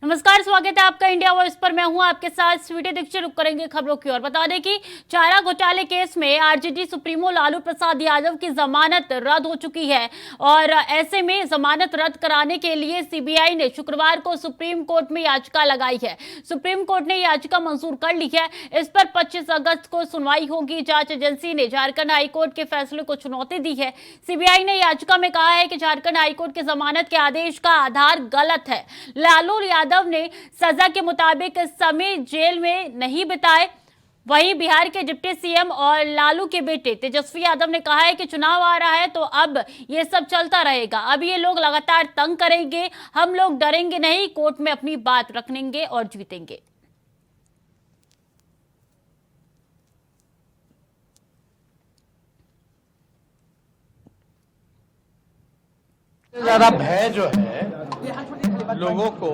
नमस्कार, स्वागत है आपका इंडिया वॉइस पर। मैं हूं आपके साथ स्वीटी दीक्षित। रुक करेंगे खबरों की ओर। बता दें कि चारा घोटाले केस में आरजेडी सुप्रीमो लालू प्रसाद यादव की जमानत रद्द हो चुकी है और ऐसे में जमानत रद्द कराने के लिए सीबीआई ने शुक्रवार को सुप्रीम कोर्ट में याचिका लगाई है। सुप्रीम कोर्ट ने याचिका मंजूर कर ली है। इस पर 25 अगस्त को सुनवाई होगी। जांच एजेंसी ने झारखंड हाईकोर्ट के फैसले को चुनौती दी है। सीबीआई ने याचिका में कहा है कि झारखंड हाईकोर्ट के जमानत के आदेश का आधार गलत है। लालू यादव ने सजा के मुताबिक समय जेल में नहीं बिताए। वहीं बिहार के डिप्टी सीएम और लालू के बेटे तेजस्वी यादव ने कहा है कि चुनाव आ रहा है तो अब ये सब चलता रहेगा। अब ये लोग लगातार तंग करेंगे, हम लोग डरेंगे नहीं, कोर्ट में अपनी बात रखेंगे और जीतेंगे। ज्यादा भय जो है लोगों को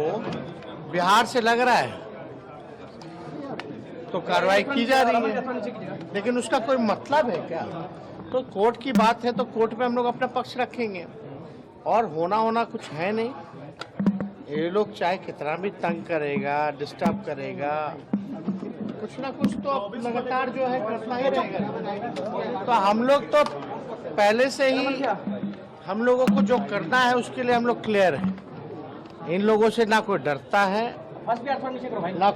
बिहार से लग रहा है तो कार्रवाई की जा रही है, लेकिन उसका कोई मतलब है क्या? तो कोर्ट की बात है तो कोर्ट में हम लोग अपना पक्ष रखेंगे और होना कुछ है नहीं। ये लोग चाहे कितना भी तंग करेगा, डिस्टर्ब करेगा, कुछ ना कुछ तो लगातार जो है करना ही रहेगा। तो हम लोग तो पहले से ही हम लोगों को जो करना है उसके लिए हम लोग क्लियर हैं। इन लोगों से ना कोई डरता है ना।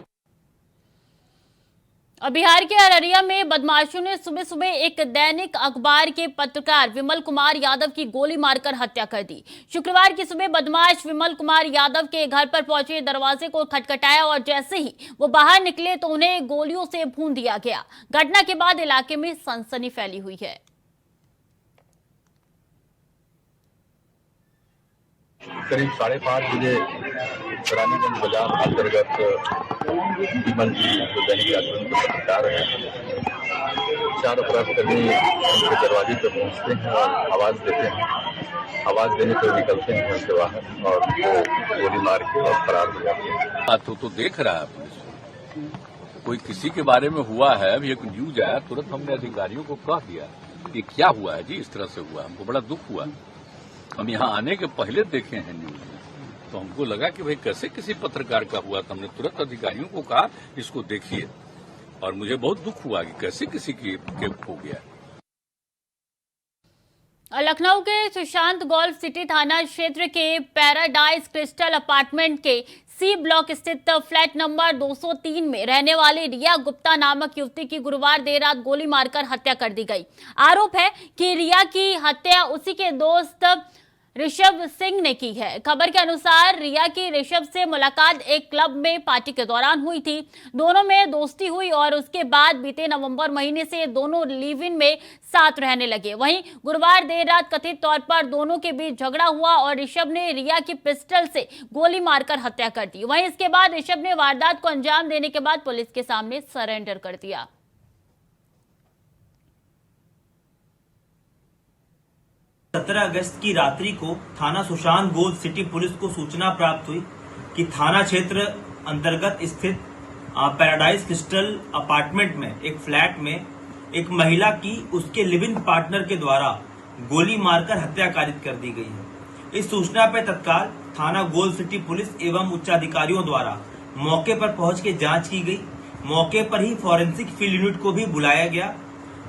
और बिहार के अररिया में बदमाशों ने सुबह सुबह एक दैनिक अखबार के पत्रकार विमल कुमार यादव की गोली मारकर हत्या कर दी। शुक्रवार की सुबह बदमाश विमल कुमार यादव के घर पर पहुंचे, दरवाजे को खटखटाया और जैसे ही वो बाहर निकले तो उन्हें गोलियों से भून दिया गया। घटना के बाद इलाके में सनसनी फैली हुई है। करीब 5:30 बजे रानीगंज बाजार अंतर्गत विमल जी जो दैनिक जागरण के पत्रकार हैं, चारों अपराधकर्मी उनके दरवाजे पर पहुंचते हैं और आवाज देते हैं। आवाज देने पर निकलते हैं घर से बाहर और उनको गोली मार के और फरार हो जाते हैं। तो देख रहा है पुलिस, कोई किसी के बारे में हुआ है, अभी एक न्यूज आया, तुरंत हमने अधिकारियों को कह दिया कि क्या हुआ है जी, इस तरह से हुआ। हमको बड़ा दुख हुआ। हम यहाँ आने के पहले देखे हैं न्यूज में, तो हमको लगा कि भाई कैसे किसी पत्रकार का हुआ। तो हमने तुरंत अधिकारियों को कहा इसको देखिए, और मुझे बहुत दुख हुआ कि कैसे किसी की हो गया। लखनऊ के सुशांत गोल्फ सिटी थाना क्षेत्र के पैराडाइज क्रिस्टल अपार्टमेंट के सी ब्लॉक स्थित फ्लैट नंबर 203 में रहने वाली रिया गुप्ता नामक युवती की गुरुवार देर रात गोली मारकर हत्या कर दी गई। आरोप है कि रिया की हत्या उसी के दोस्त ऋषभ सिंह ने की है। खबर के अनुसार रिया की ऋषभ से मुलाकात एक क्लब में पार्टी के दौरान हुई थी। दोनों में दोस्ती हुई और उसके बाद बीते नवंबर महीने से दोनों लिव इन में साथ रहने लगे। वहीं गुरुवार देर रात कथित तौर पर दोनों के बीच झगड़ा हुआ और ऋषभ ने रिया की पिस्टल से गोली मारकर हत्या कर दी। वहीं इसके बाद ऋषभ ने वारदात को अंजाम देने के बाद पुलिस के सामने सरेंडर कर दिया। 17 अगस्त की रात्रि को थाना सुशांत गोल्फ सिटी पुलिस को सूचना प्राप्त हुई कि थाना क्षेत्र अंतर्गत स्थित पैराडाइज क्रिस्टल अपार्टमेंट में एक फ्लैट में एक महिला की उसके लिव इन पार्टनर के द्वारा गोली मारकर हत्या कारित कर दी गई है। इस सूचना पर तत्काल थाना गोल्फ सिटी पुलिस एवं उच्चाधिकारियों द्वारा मौके पर पहुंच के जांच की गई। मौके पर ही फॉरेंसिक फील्ड यूनिट को भी बुलाया गया।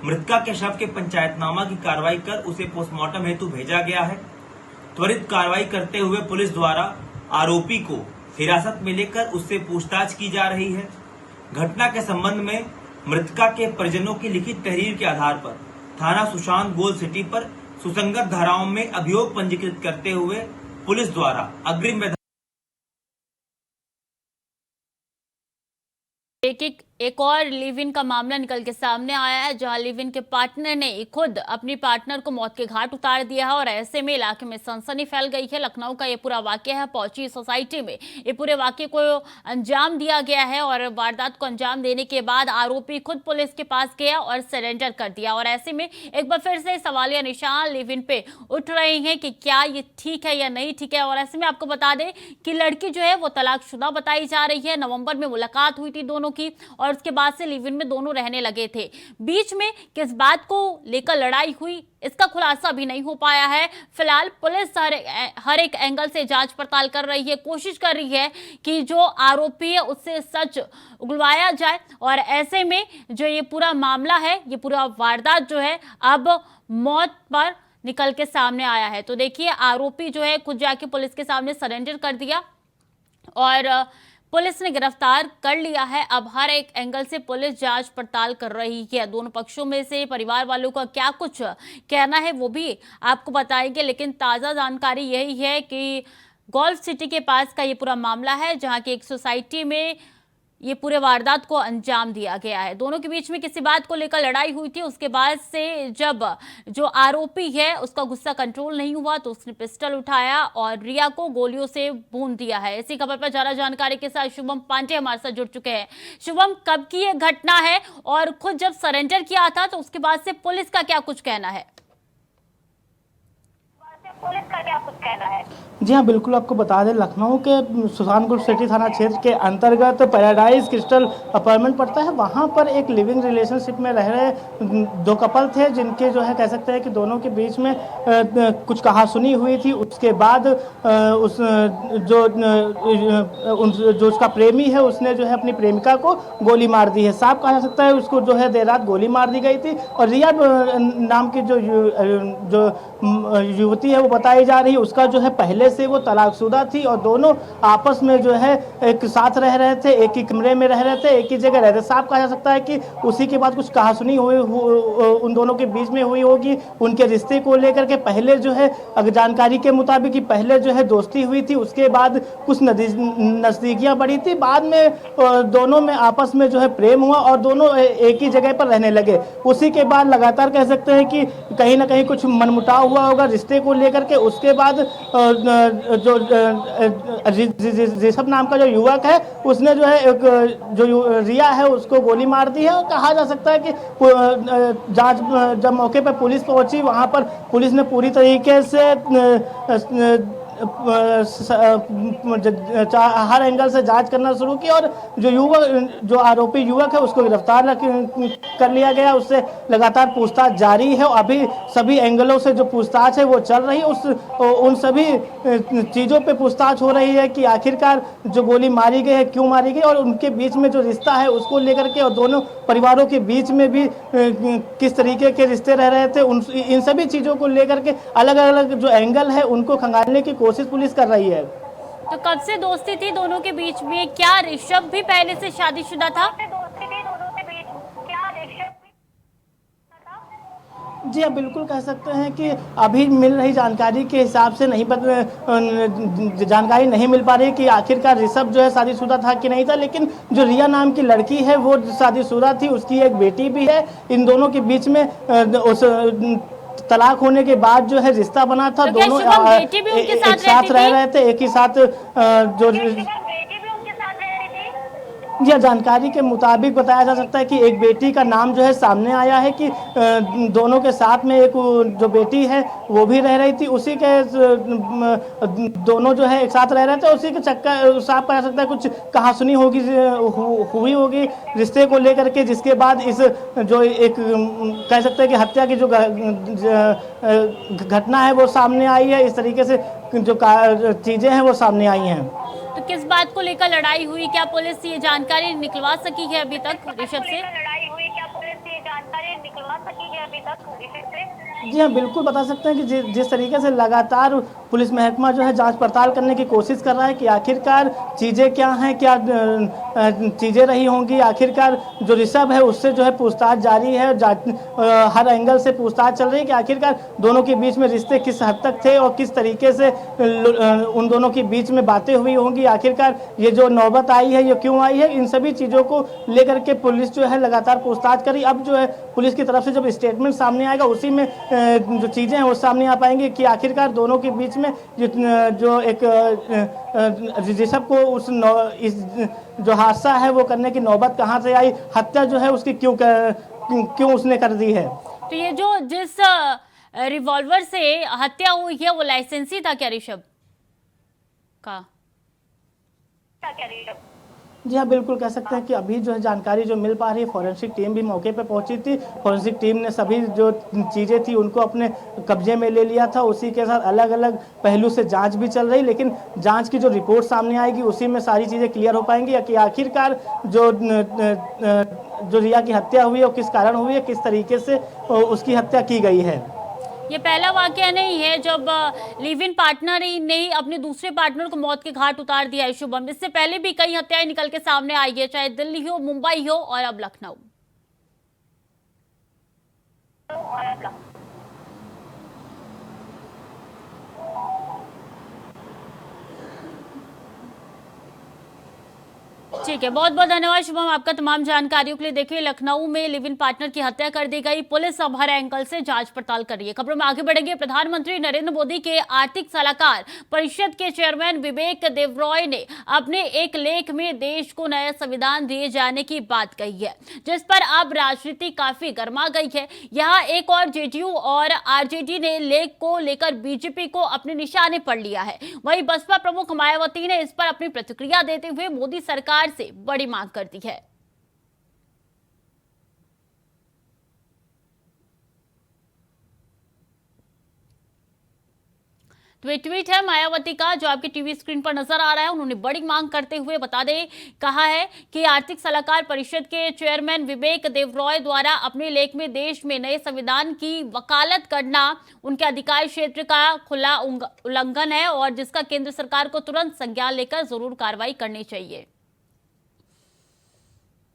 मृतका के शव के पंचायतनामा की कार्रवाई कर उसे पोस्टमार्टम हेतु भेजा गया है। त्वरित कार्रवाई करते हुए पुलिस द्वारा आरोपी को हिरासत में लेकर उससे पूछताछ की जा रही है। घटना के संबंध में मृतका के परिजनों की लिखित तहरीर के आधार पर थाना सुशांत गोल्फ सिटी पर सुसंगत धाराओं में अभियोग पंजीकृत करते हुए पुलिस द्वारा अग्रिम एक और लिव इन का मामला निकल के सामने आया है, जहां लिव इन के पार्टनर ने खुद अपनी पार्टनर को मौत के घाट उतार दिया है और ऐसे में इलाके में सनसनी फैल गई है। लखनऊ का ये पूरा वाकया है। पहुंची सोसाइटी में ये पूरे वाकये को अंजाम दिया गया है और वारदात को अंजाम देने के बाद आरोपी खुद पुलिस के पास गया और सरेंडर कर दिया। और ऐसे में एक बार फिर से सवालिया निशान लिव इन पे उठ रहे हैं कि क्या ये ठीक है या नहीं ठीक है। और ऐसे में आपको बता दें कि लड़की जो है वो तलाकशुदा बताई जा रही है। नवंबर में मुलाकात हुई थी दोनों की और और उसके बाद से लिव इन में दोनों रहने लगे थे। बीच में किस बात को लेकर लड़ाई हुई, इसका खुलासा भी नहीं हो पाया है। फिलहाल पुलिस हर एक एंगल से जांच पड़ताल कर रही है, कोशिश कर रही है कि जो आरोपी है उससे सच उगलवाया जाए। और ऐसे में जो ये पूरा मामला है, ये पूरा वारदात जो है अब मौत पर निकल के सामने आया है। तो देखिए, आरोपी जो है खुद जाके पुलिस के सामने सरेंडर कर दिया और पुलिस ने गिरफ्तार कर लिया है। अब हर एक एंगल से पुलिस जांच पड़ताल कर रही है। दोनों पक्षों में से परिवार वालों का क्या कुछ कहना है वो भी आपको बताएंगे, लेकिन ताज़ा जानकारी यही है कि गोल्फ सिटी के पास का ये पूरा मामला है, जहां की एक सोसाइटी में ये पूरे वारदात को अंजाम दिया गया है। दोनों के बीच में किसी बात को लेकर लड़ाई हुई थी। उसके बाद से जब जो आरोपी है उसका गुस्सा कंट्रोल नहीं हुआ तो उसने पिस्टल उठाया और रिया को गोलियों से भून दिया है। इसी खबर पर ज्यादा जानकारी के साथ शुभम पांडे हमारे साथ जुड़ चुके हैं। शुभम, कब की ये घटना है और खुद जब सरेंडर किया था तो उसके बाद से पुलिस का क्या कुछ कहना है? जी हाँ, बिल्कुल आपको बता दें, लखनऊ के सुल्तानपुर सिटी थाना क्षेत्र के अंतर्गत पैराडाइज क्रिस्टल अपार्टमेंट पड़ता है। वहाँ पर एक लिविंग रिलेशनशिप में रह रहे दो कपल थे, जिनके जो है कह सकते हैं कि दोनों के बीच में कुछ कहासुनी हुई थी। उसके बाद जो उसका प्रेमी है उसने जो है अपनी प्रेमिका को गोली मार दी है। साफ कहा जा सकता है उसको जो है देर रात गोली मार दी गई थी। और रिया नाम की जो युवती है वो बताई जा रही है, उसका जो है पहले से वो तलाकशुदा थी और दोनों आपस में जो है एक साथ रह रहे थे, एक ही कमरे में रह रहे थे, एक ही जगह रहते। साफ कहा जा सकता है कि उसी के बाद कुछ कहासुनी हुई उन दोनों के बीच में हुई होगी, उनके रिश्ते को लेकर के। पहले जो है अगर जानकारी के मुताबिक पहले जो है दोस्ती हुई थी, उसके बाद कुछ नज़दीकियाँ बढ़ी थी, बाद में दोनों में आपस में जो है प्रेम हुआ और दोनों एक ही जगह पर रहने लगे। उसी के बाद लगातार कह सकते हैं कि कहीं ना कहीं कुछ मनमुटाव हुआ होगा रिश्ते को लेकर के। उसके बाद जो ऋषभ नाम का जो युवक है उसने जो है एक जो रिया है उसको गोली मार दी है। और कहा जा सकता है कि जांच जब मौके पर पुलिस पहुंची, वहां पर पुलिस ने पूरी तरीके से हर एंगल से जांच करना शुरू की और जो आरोपी युवक है उसको गिरफ्तार कर लिया गया। उससे लगातार पूछताछ जारी है और अभी सभी एंगलों से जो पूछताछ है वो चल रही है। उन सभी चीज़ों पे पूछताछ हो रही है कि आखिरकार जो गोली मारी गई है क्यों मारी गई और उनके बीच में जो रिश्ता है उसको लेकर के, और दोनों परिवारों के बीच में भी किस तरीके के रिश्ते रह रहे थे, इन सभी चीज़ों को लेकर के अलग अलग जो एंगल है उनको खंगालने की कोशिश पुलिस कर रही है। तो कब से दोस्ती थी दोनों के बीच में? क्या ऋषभ भी पहले से शादीशुदा था? जी हाँ, बिल्कुल कह सकते हैं कि अभी मिल रही जानकारी के हिसाब से जानकारी नहीं मिल पा रही कि आखिरकार ऋषभ जो है शादीशुदा था कि नहीं था। लेकिन जो रिया नाम की लड़की है वो शादीशुदा थी, उसकी एक बेटी भी है। इन दोनों के बीच में उस तलाक होने के बाद जो है रिश्ता बना था। तो दोनों एक साथ रह रहे थे, एक ही साथ जो जी, जानकारी के मुताबिक बताया जा सकता है कि एक बेटी का नाम जो है सामने आया है कि दोनों के साथ में एक जो बेटी है वो भी रह रही थी। उसी के दोनों जो है एक साथ रह रहे थे, उसी के चक्कर साफ कहा जा सकता है कुछ कहासुनी हुई होगी रिश्ते को लेकर के, जिसके बाद इस जो एक कह सकते हैं कि हत्या की जो घटना है वो सामने आई है। इस तरीके से जो चीज़ें हैं वो सामने आई हैं। तो किस बात को लेकर लड़ाई हुई? क्या पुलिस ये जानकारी निकलवा सकी है अभी तक ऋषभ से? जी हाँ, बिल्कुल बता सकते हैं कि जिस तरीके से लगातार पुलिस महकमा जो है जांच पड़ताल करने की कोशिश कर रहा है कि आखिरकार चीज़ें क्या हैं, क्या चीज़ें रही होंगी। आखिरकार जो ऋषभ है उससे जो है पूछताछ जारी है, हर एंगल से पूछताछ चल रही है कि आखिरकार दोनों के बीच में रिश्ते किस हद तक थे और किस तरीके से उन दोनों के बीच में बातें हुई होंगी। आखिरकार ये जो नौबत आई है ये क्यों आई है, इन सभी चीज़ों को लेकर के पुलिस जो है लगातार पूछताछ करी। अब जो है पुलिस की तरफ से जब स्टेटमेंट सामने आएगा उसी में जो चीज़ें हैं वो सामने आ पाएंगी कि आखिरकार दोनों के बीच में जो एक ऋषभ को इस जो हादसा है वो करने की नौबत कहाँ से आई, हत्या जो है उसकी क्यों उसने कर दी है। तो ये जो जिस रिवॉल्वर से हत्या हुई है वो लाइसेंसी था क्या ऋषभ का? जी हाँ, बिल्कुल कह सकते हैं कि अभी जो है जानकारी जो मिल पा रही है, फॉरेंसिक टीम भी मौके पे पहुंची थी। फॉरेंसिक टीम ने सभी जो चीज़ें थी उनको अपने कब्जे में ले लिया था। उसी के साथ अलग अलग पहलू से जांच भी चल रही, लेकिन जांच की जो रिपोर्ट सामने आएगी उसी में सारी चीज़ें क्लियर हो पाएंगी, या कि आखिरकार जो रिया की हत्या हुई है वो किस कारण हुई है, किस तरीके से उसकी हत्या की गई है। ये पहला वाकया नहीं है जब लिव इन पार्टनर ने ही अपने दूसरे पार्टनर को मौत के घाट उतार दिया है शुभम। इससे पहले भी कई हत्याएं निकल के सामने आई है, चाहे दिल्ली हो, मुंबई हो और अब लखनऊ। ठीक है, बहुत बहुत धन्यवाद शुभम आपका तमाम जानकारियों के लिए। देखिए, लखनऊ में लिव इन पार्टनर की हत्या कर दी गई, पुलिस अब हर एंगल से जांच पड़ताल कर रही है। खबरों में आगे बढ़ेंगे। प्रधानमंत्री नरेंद्र मोदी के आर्थिक सलाहकार परिषद के चेयरमैन विवेक देवरॉय ने अपने एक लेख में देश को नया संविधान दिए जाने की बात कही है, जिस पर अब राजनीति काफी गर्मा गई है। यहाँ एक और जेडीयू और आरजेडी ने लेख को लेकर बीजेपी को अपने निशाने पर लिया है। वहीं बसपा प्रमुख मायावती ने इस पर अपनी प्रतिक्रिया देते हुए मोदी सरकार से बड़ी मांग कर दी है। तो ये ट्वीट है मायावती का जो आपकी टीवी स्क्रीन पर नजर आ रहा है। उन्होंने बड़ी मांग करते हुए बता दें कहा है कि आर्थिक सलाहकार परिषद के चेयरमैन विवेक देवरॉय द्वारा अपने लेख में देश में नए संविधान की वकालत करना उनके अधिकार क्षेत्र का खुला उल्लंघन है और जिसका केंद्र सरकार को तुरंत संज्ञान लेकर जरूर कार्रवाई करनी चाहिए।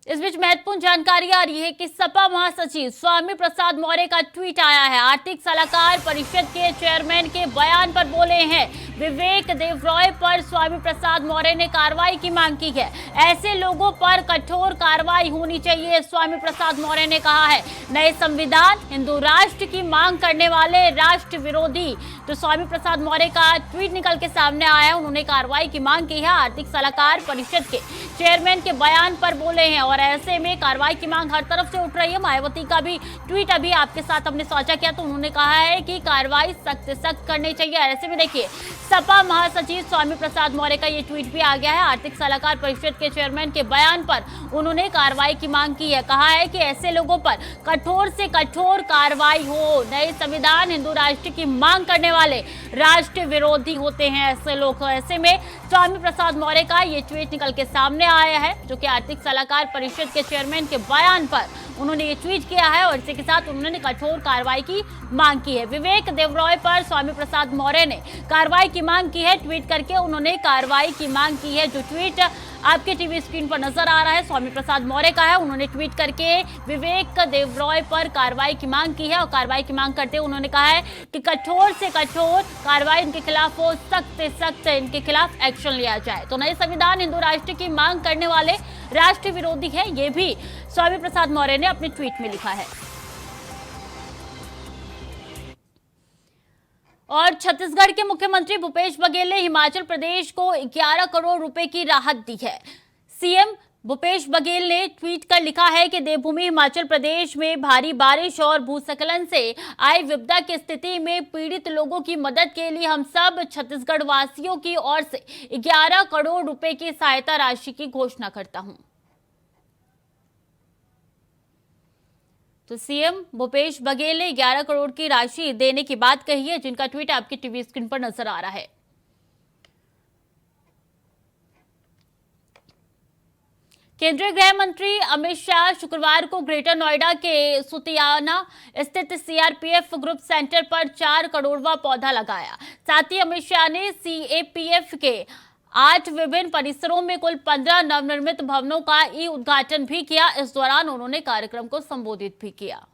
इस बीच महत्वपूर्ण जानकारी आ रही है कि सपा महासचिव स्वामी प्रसाद मौर्य का ट्वीट आया है। आर्थिक सलाहकार परिषद के चेयरमैन के बयान पर बोले हैं विवेक देवरॉय पर स्वामी प्रसाद मौर्य ने कार्रवाई की मांग की है। ऐसे लोगों पर कठोर कार्रवाई होनी चाहिए, स्वामी प्रसाद मौर्य ने कहा है। नए संविधान, हिंदू राष्ट्र की मांग करने वाले राष्ट्र विरोधी। तो स्वामी प्रसाद मौर्य का ट्वीट निकल के सामने आया है। उन्होंने कार्रवाई की मांग की है। आर्थिक सलाहकार परिषद के चेयरमैन के बयान पर बोले हैं और ऐसे में कार्रवाई की मांग हर तरफ से उठ रही है। मायावती का भी ट्वीट अभी आपके साथ हमने साझा किया तो उन्होंने कहा है कि कार्रवाई सख्त से सख्त करनी चाहिए। ऐसे में देखिए, सपा महासचिव स्वामी प्रसाद मौर्य का ये ट्वीट भी आ गया है। आर्थिक सलाहकार परिषद के चेयरमैन के बयान पर उन्होंने कार्रवाई की मांग की है। कहा है कि ऐसे लोगों पर कठोर से कठोर कार्रवाई हो। नए संविधान, हिंदू राष्ट्र की मांग करने वाले राष्ट्र विरोधी होते हैं ऐसे लोग। ऐसे में स्वामी प्रसाद मौर्य का ये ट्वीट निकल के सामने आया है, जो कि आर्थिक सलाहकार परिषद के चेयरमैन के बयान पर उन्होंने ये ट्वीट किया है और इसी के साथ उन्होंने कठोर कार्रवाई की मांग की है। विवेक देवरॉय पर स्वामी प्रसाद मौर्य ने कार्रवाई की मांग की है। ट्वीट करके उन्होंने कार्रवाई की मांग की है। जो ट्वीट आपके टीवी स्क्रीन पर नजर आ रहा है स्वामी प्रसाद मौर्य का है। उन्होंने ट्वीट करके विवेक देवरॉय पर कार्रवाई की मांग की है और कार्रवाई की मांग करते हुए उन्होंने कहा है कि कठोर से कठोर कार्रवाई इनके खिलाफ हो, सख्त से सख्त इनके खिलाफ एक्शन लिया जाए। तो नए संविधान, हिंदू राष्ट्र की मांग करने वाले राष्ट्र विरोधी है, ये भी स्वामी प्रसाद मौर्य ने अपने ट्वीट में लिखा है। और छत्तीसगढ़ के मुख्यमंत्री भूपेश बघेल ने हिमाचल प्रदेश को 11 करोड़ रुपए की राहत दी है। सीएम भूपेश बघेल ने ट्वीट कर लिखा है कि देवभूमि हिमाचल प्रदेश में भारी बारिश और भूस्खलन से आई विपदा की स्थिति में पीड़ित लोगों की मदद के लिए हम सब छत्तीसगढ़ वासियों की ओर से 11 करोड़ रुपए की सहायता राशि की घोषणा करता हूं। तो सीएम भूपेश बघेल ने 11 करोड़ की राशि देने की बात कही है, जिनका ट्वीट आपकी टीवी स्क्रीन पर नजर आ रहा है। केंद्रीय गृह मंत्री अमित शाह शुक्रवार को ग्रेटर नोएडा के सुतियाना स्थित सीआरपीएफ ग्रुप सेंटर पर 4 करोड़वां पौधा लगाया। साथ ही अमित शाह ने सीएपीएफ के 8 विभिन्न परिसरों में कुल 15 नवनिर्मित भवनों का ई उद्घाटन भी किया। इस दौरान उन्होंने कार्यक्रम को संबोधित भी किया।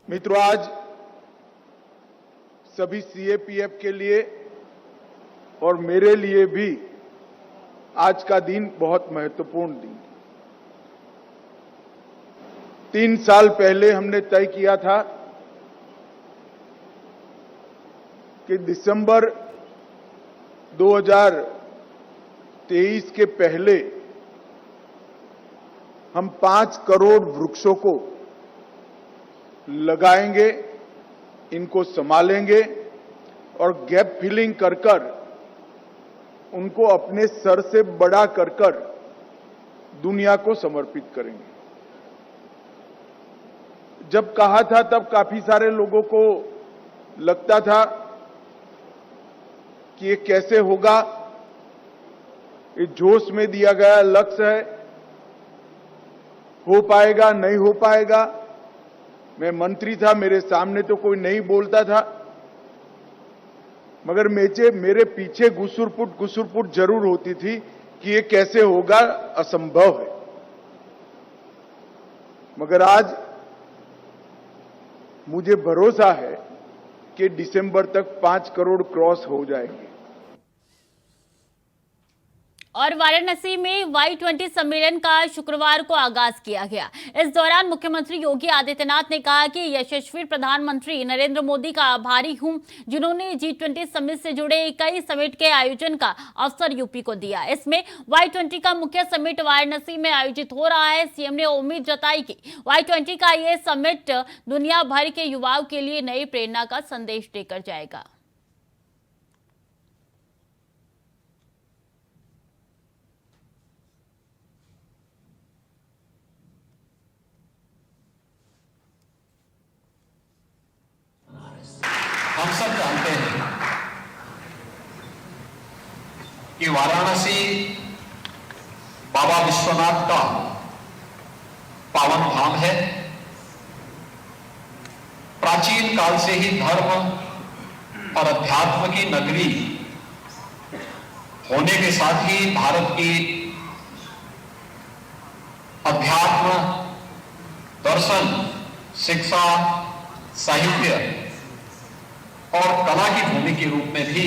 मित्रों, आज सभी सीएपीएफ के लिए और मेरे लिए भी आज का दिन बहुत महत्वपूर्ण दिन। 3 साल पहले हमने तय किया था कि दिसंबर 2023 के पहले हम 5 करोड़ वृक्षों को लगाएंगे इनको संभालेंगे और गैप फिलिंग कर कर उनको अपने सर से बड़ा कर कर दुनिया को समर्पित करेंगे। जब कहा था तब काफी सारे लोगों को लगता था कि ये कैसे होगा, ये जोश में दिया गया लक्ष्य है, हो पाएगा नहीं हो पाएगा। मैं मंत्री था, मेरे सामने तो कोई नहीं बोलता था, मगर मेरे पीछे गुसुरपुट जरूर होती थी कि ये कैसे होगा, असंभव है। मगर आज मुझे भरोसा है कि दिसंबर तक 5 करोड़ क्रॉस हो जाएंगे। और वाराणसी में Y20 सम्मेलन का शुक्रवार को आगाज किया गया। इस दौरान मुख्यमंत्री योगी आदित्यनाथ ने कहा कि यशस्वी प्रधानमंत्री नरेंद्र मोदी का आभारी हूं, जिन्होंने G20 समिट से जुड़े कई समिट के आयोजन का अवसर यूपी को दिया। इसमें Y20 का मुख्य समिट वाराणसी में आयोजित हो रहा है। सीएम ने उम्मीद जताई कि Y20 का ये समिट दुनिया भर के युवाओं के लिए नई प्रेरणा का संदेश देकर जाएगा। हम सब जानते हैं कि वाराणसी बाबा विश्वनाथ का पावन धाम है। प्राचीन काल से ही धर्म और अध्यात्म की नगरी होने के साथ ही भारत की अध्यात्म, दर्शन, शिक्षा, साहित्य और कला की भूमि के रूप में भी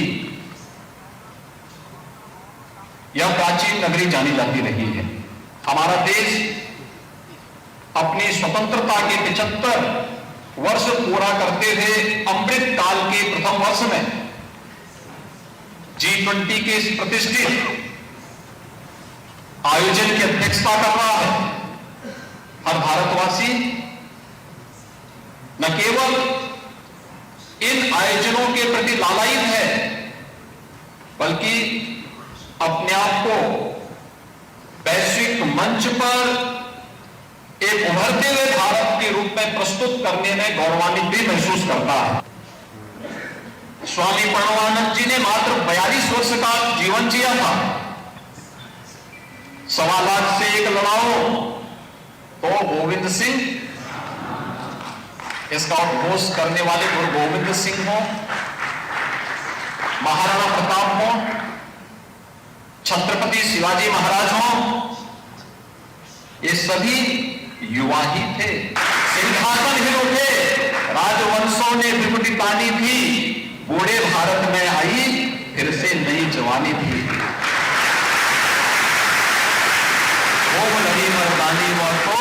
यह प्राचीन नगरी जानी जाती रही है। हमारा देश अपनी स्वतंत्रता के 75 वर्ष पूरा करते हुए अमृत काल के प्रथम वर्ष में G20 के इस प्रतिष्ठित आयोजन की अध्यक्षता कर रहा है। हर भारतवासी न केवल इन आयोजनों के प्रति लालायित है, बल्कि अपने आप को वैश्विक मंच पर एक उभरते हुए भारत के रूप में प्रस्तुत करने में गौरवान्वित भी महसूस करता है। स्वामी प्रणवानंद जी ने मात्र 42 वर्ष का जीवन जिया था। 1.25 लाख से एक लड़ाओ तो गोविंद सिंह, इसका उद्घोष करने वाले गुरु गोविंद सिंह हो, महाराणा प्रताप हो, छत्रपति शिवाजी महाराज हो, ये सभी युवा ही थे। सिंहासन हिल उठे, राजवंशों ने विपुटी तानी थी, बूढ़े भारत में आई फिर से नई जवानी थी। वो लड़ी मर्दानी तो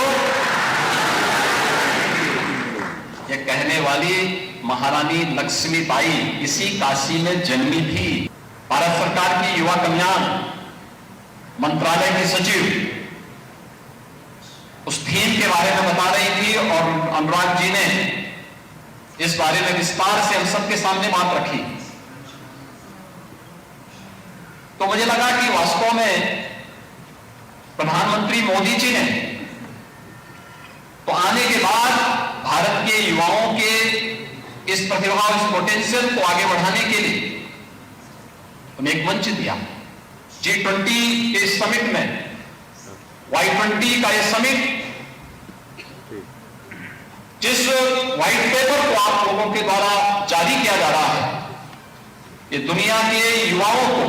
ये कहने वाली महारानी लक्ष्मीबाई इसी काशी में जन्मी थी। भारत सरकार की युवा कल्याण मंत्रालय की सचिव उस थीम के बारे में बता रही थी और अनुराग जी ने इस बारे में विस्तार से हम सबके सामने बात रखी। तो मुझे लगा कि वास्तव में प्रधानमंत्री मोदी जी ने तो आने के बाद भारत के युवाओं के इस प्रतिभा, इस पोटेंशियल को आगे बढ़ाने के लिए उन्हें एक मंच दिया। G20 के समिट में Y20 का यह समिट, जिस व्हाइट पेपर को आप लोगों के द्वारा जारी किया जा रहा है, ये दुनिया के युवाओं को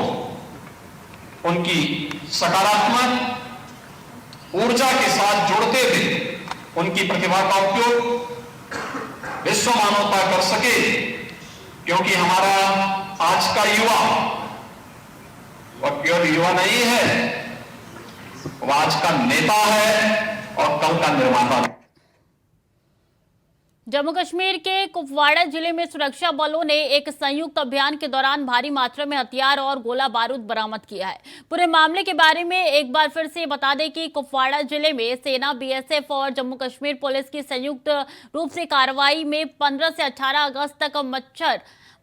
उनकी सकारात्मक ऊर्जा के साथ जोड़ते हुए उनकी प्रतिभा का उपयोग विश्व मानवता कर सके, क्योंकि हमारा आज का युवा वह केवल युवा नहीं है, वह आज का नेता है और कल का निर्माता है। जम्मू कश्मीर के कुपवाड़ा जिले में सुरक्षा बलों ने एक संयुक्त अभियान के दौरान भारी मात्रा में हथियार और गोला बारूद बरामद किया है। पूरे मामले के बारे में एक बार फिर से बता दें कि कुपवाड़ा जिले में सेना, बीएसएफ और जम्मू कश्मीर पुलिस की संयुक्त रूप से कार्रवाई में 15 से 18 अगस्त तक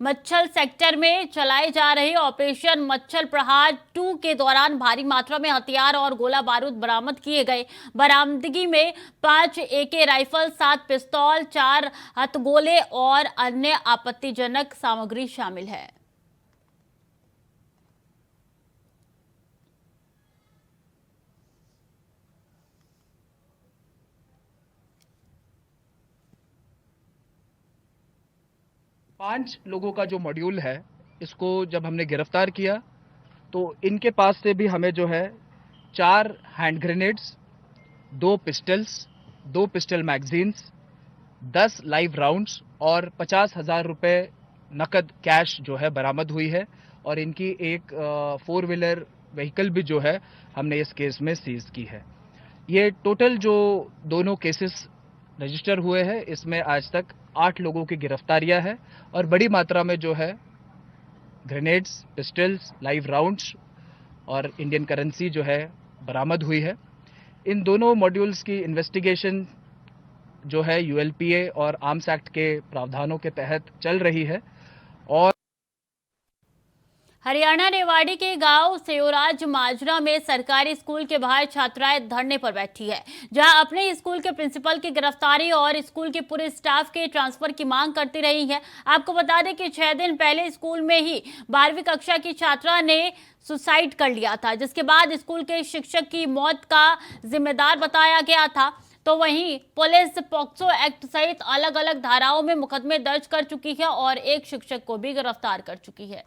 मच्छल सेक्टर में चलाए जा रहे ऑपरेशन मच्छल प्रहार 2 के दौरान भारी मात्रा में हथियार और गोला बारूद बरामद किए गए। बरामदगी में 5 AK राइफल, 7 पिस्तौल, 4 हथगोले और अन्य आपत्तिजनक सामग्री शामिल है। पांच लोगों का जो मॉड्यूल है, इसको जब हमने गिरफ्तार किया तो इनके पास से भी हमें जो है 4 hand grenades, 2 pistols, 2 pistol magazines, 10 live rounds और 50,000 रुपये नकद कैश जो है बरामद हुई है। और इनकी एक 4 व्हीलर व्हीकल भी जो है हमने इस केस में सीज की है। ये टोटल जो दोनों केसेस रजिस्टर हुए हैं, इसमें आज तक 8 लोगों की गिरफ्तारियां है और बड़ी मात्रा में जो है ग्रेनेड्स, पिस्टल्स, लाइव राउंड्स और इंडियन करेंसी जो है बरामद हुई है। इन दोनों मॉड्यूल्स की इन्वेस्टिगेशन जो है ULPA और आर्म्स एक्ट के प्रावधानों के तहत चल रही है। और हरियाणा रेवाड़ी के गांव सेयोराज माजरा में सरकारी स्कूल के बाहर छात्राएं धरने पर बैठी है, जहां अपने स्कूल के प्रिंसिपल की गिरफ्तारी और स्कूल के पूरे स्टाफ के ट्रांसफर की मांग करती रही है। आपको बता दें कि 6 दिन पहले स्कूल में ही 12वीं कक्षा की छात्रा ने सुसाइड कर लिया था, जिसके बाद स्कूल के शिक्षक की मौत का जिम्मेदार बताया गया था। तो वहीं पुलिस पॉक्सो एक्ट सहित अलग अलग धाराओं में मुकदमे दर्ज कर चुकी है और एक शिक्षक को भी गिरफ्तार कर चुकी है।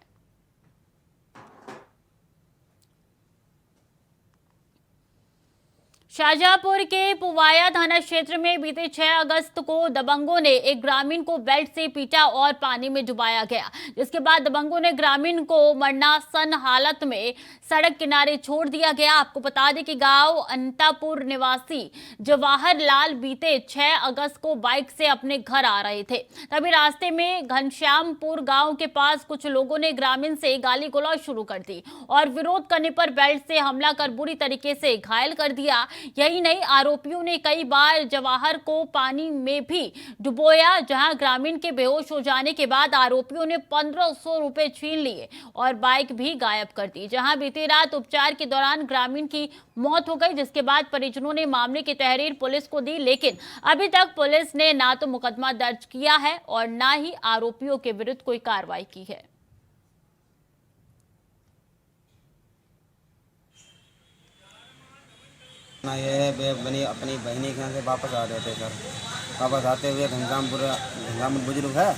शाहजहांपुर के पुवाया थाना क्षेत्र में बीते 6 अगस्त को दबंगों ने एक ग्रामीण को बेल्ट से पीटा और पानी में डुबाया गया, जिसके बाद दबंगों ने ग्रामीण को मरनासन हालत में सड़क किनारे छोड़ दिया गया। आपको बता दें कि गांव अंतापुर निवासी जवाहर लाल बीते 6 अगस्त को बाइक से अपने घर आ रहे थे। तभी रास्ते में घनश्यामपुर गांव के पास कुछ लोगों ने ग्रामीण से गाली गलौज शुरू कर दी और विरोध करने पर बेल्ट से हमला कर बुरी तरीके से घायल कर दिया। यही नहीं, आरोपियों ने कई बार जवाहर को पानी में भी डुबोया, जहां ग्रामीण के बेहोश हो जाने के बाद आरोपियों ने 1500 रुपए छीन लिए और बाइक भी गायब कर दी। जहां बीती रात उपचार के दौरान ग्रामीण की मौत हो गई, जिसके बाद परिजनों ने मामले की तहरीर पुलिस को दी, लेकिन अभी तक पुलिस ने ना तो मुकदमा दर्ज किया है और ना ही आरोपियों के विरुद्ध कोई कार्रवाई की है। ये बनी अपनी बहनी के यहाँ से वापस आ रहे थे सर। वापस आते हुए घनश्यामपुर बुजुर्ग है,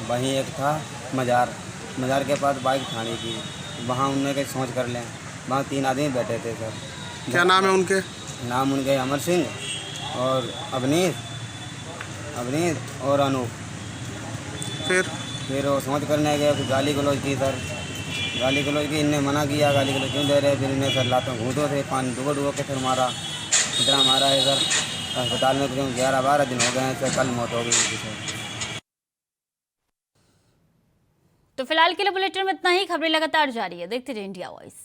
वहीं एक था मजार के पास बाइक थाने की, वहाँ उनने कहीं सोच कर लें, वहाँ 3 आदमी बैठे थे सर। क्या नाम है उनके? नाम उनके अमर सिंह और अवनीश और अनूप। फिर वो सोच करने गए, फिर गाली गलौज की सर। गाली गलौज की, इनने मना किया, गाली गलौज क्यों दे रहे। फिर इन्हें सर लातों घूंटों से पानी डुबो के फिर मारा, इतना मारा है सर। अस्पताल में कुछ 11-12 दिन हो गए हैं सर, कल मौत हो गई सर। तो फिलहाल के लिए बुलेटिन में इतना ही। खबरें लगातार जारी है, देखते रहिए इंडिया वॉइस।